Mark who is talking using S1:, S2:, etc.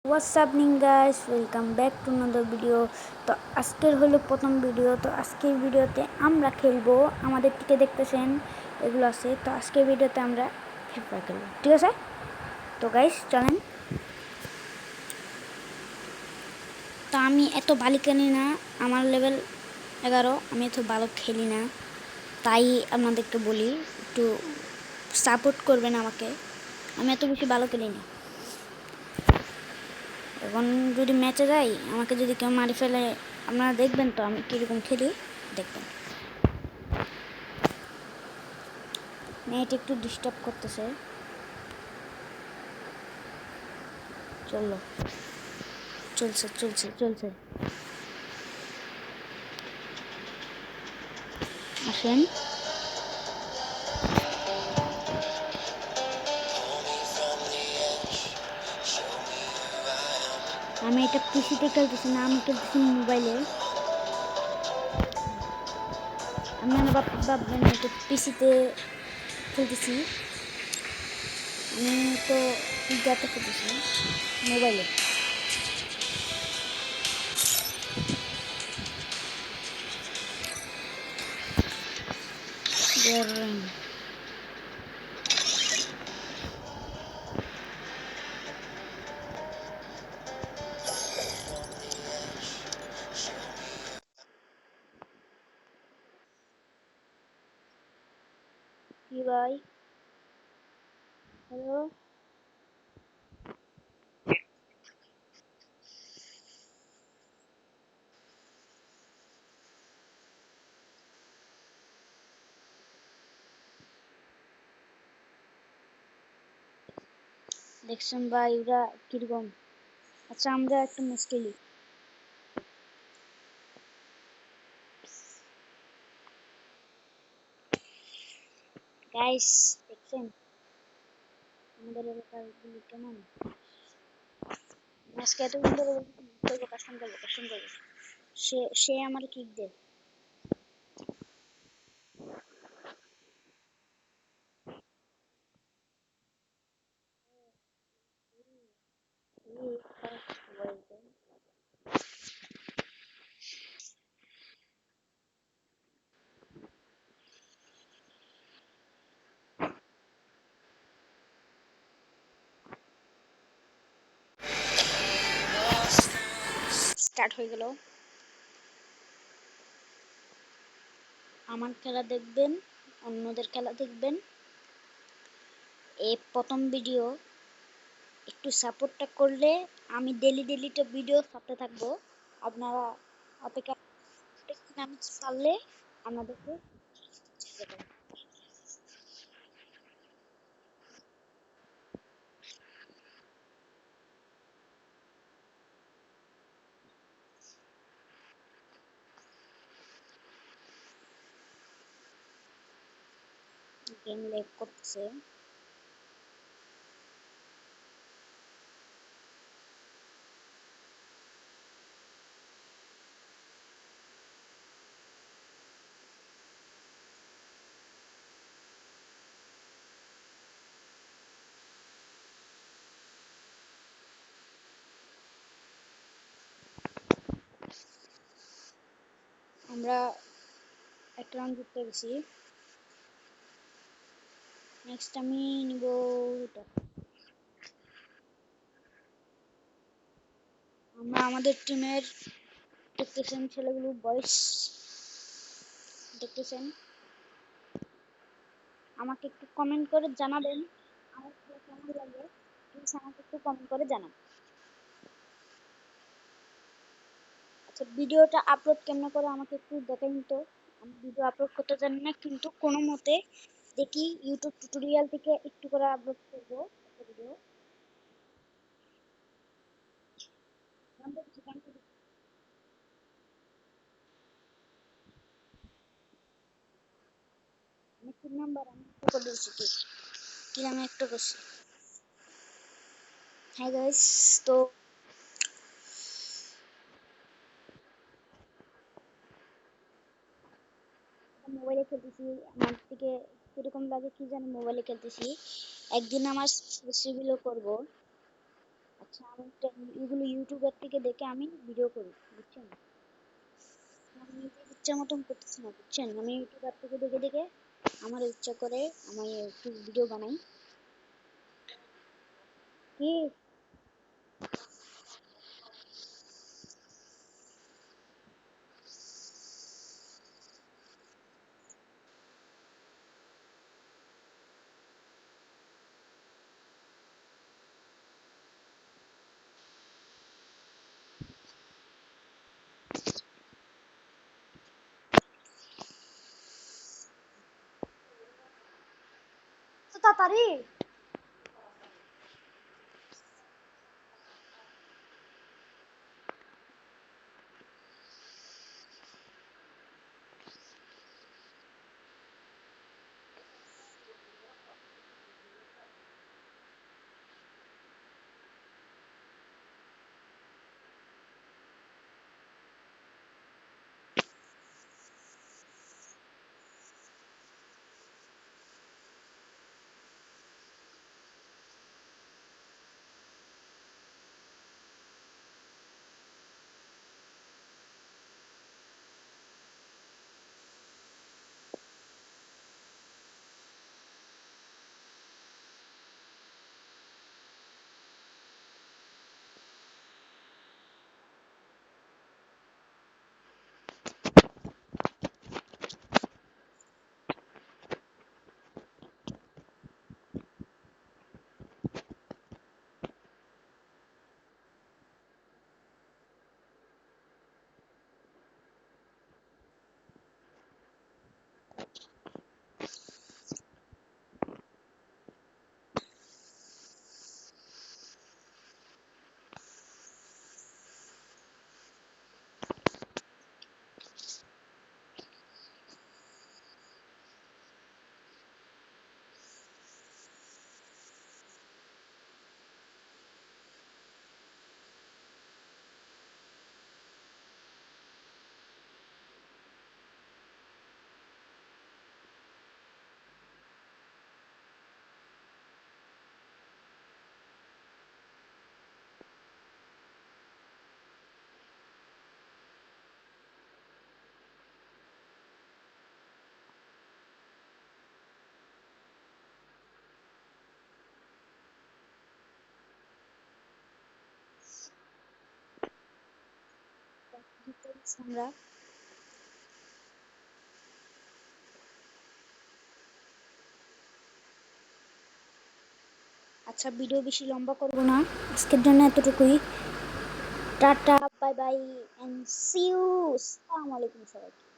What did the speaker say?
S1: WhatsApp guys, welcome back to another video. তো আজকের হলো প্রথম ভিডিও। তো আজকের ভিডিওতে আমরা খেলবো, আমাদের টিকে দেখতেছেন এগুলো আছে। তো আজকের ভিডিওতে আমরা ফ্রি ফায়ার খেলবো, ঠিক আছে? তো গাইস চলেন। তো আমি এত ভালো খেলি না, আমার লেভেল 11, আমি এত ভালো খেলি না, তাই আপনাদেরকে বলি একটু সাপোর্ট করবেন আমাকে। আমি এত বেশি ভালো খেলি না। এখন যদি ম্যাচে যাই, আমাকে যদি কেউ মারি ফেলে, আপনারা দেখবেন তো আমি কীরকম খেলি, দেখবেন। নেট একটু ডিস্টার্ব করতেছে। চলো, চলছে চলছে চলছে, আসেন। আমি এটা পিসিতে খেলতেছি না, আমি খেলতেছি মোবাইলে। আপনারা ভাববেন এটা পিসিতে খেলতেছি, আমি তো ইয়াতে খেলতেছি, মোবাইলে। কি ভাই? হ্যালো, দেখছেন ভাই ওরা কিরকম? আচ্ছা, আমরা একটা ম্যাচ খেলি। গাইস, দেখছেন আমাদের এলাকার গুলি কেমন? আজকে এত সুন্দর করবো, কাস্টম করবো, কাস্টম করবো। সে সে আমার কিক দেয়। স্টার্ট হয়ে গেল। আমার খেলা দেখবেন, অন্যদের খেলা দেখবেন। এই প্রথম ভিডিও, একটু সাপোর্টটা করলে আমি ডেলি ডেলিটা ভিডিও ছাড়তে থাকবো। আপনারা অপেক্ষা, আমি পারলে আপনাদেরকে গেম লেগ করতেছে। আমরা একটা রাউন্ড জিততে গেছি। নেক্সট আমি নিব এটা। আমরা আমাদের টিমের দেখতেছেন ছেলেগুলো বয়স দেখতেছেন। আমাকে একটু কমেন্ট করে জানাবেন আমার খেলা কেমন লাগে, প্লিজ আমাকে একটু কমেন্ট করে জানান। আচ্ছা, ভিডিওটা আপলোড কেমনে করে আমাকে একটু দেখাইন তো। আমি ভিডিও আপলোড করতে জানি না, কিন্তু কোনো মতে দেখি ইউটিউব টিউটোরিয়াল থেকে একটু করে আপলোড করবো একটা ভিডিও। আমি 3 নাম্বার, আমি একটা করে দিয়েছি। কি আমি একটা করছি। হ্যাঁ গাইস, তো মোবাইলে খেলতেছি। আমার থেকে কিরকম লাগে কি জানি, মোবাইলে খেলতেছি। একদিন আমার সিভিলও করব। আচ্ছা আমি এগুলো ইউটিউবের থেকে দেখে আমি ভিডিও করি, বুঝছেন? আমি নিজের ইচ্ছা মতন করতেছি না, বুঝছেন? আমি ইউটিউবার থেকে দেখে দেখে আমার ইচ্ছা করে আমি একটু ভিডিও বানাই। কি? তো তাড়াতাড়ি। কি করছি আমরা? আচ্ছা ভিডিও বেশি লম্বা করব না, আজকের জন্য এতটুকুই। Tata, bye bye, and see you. আসসালামু আলাইকুম সবাইকে।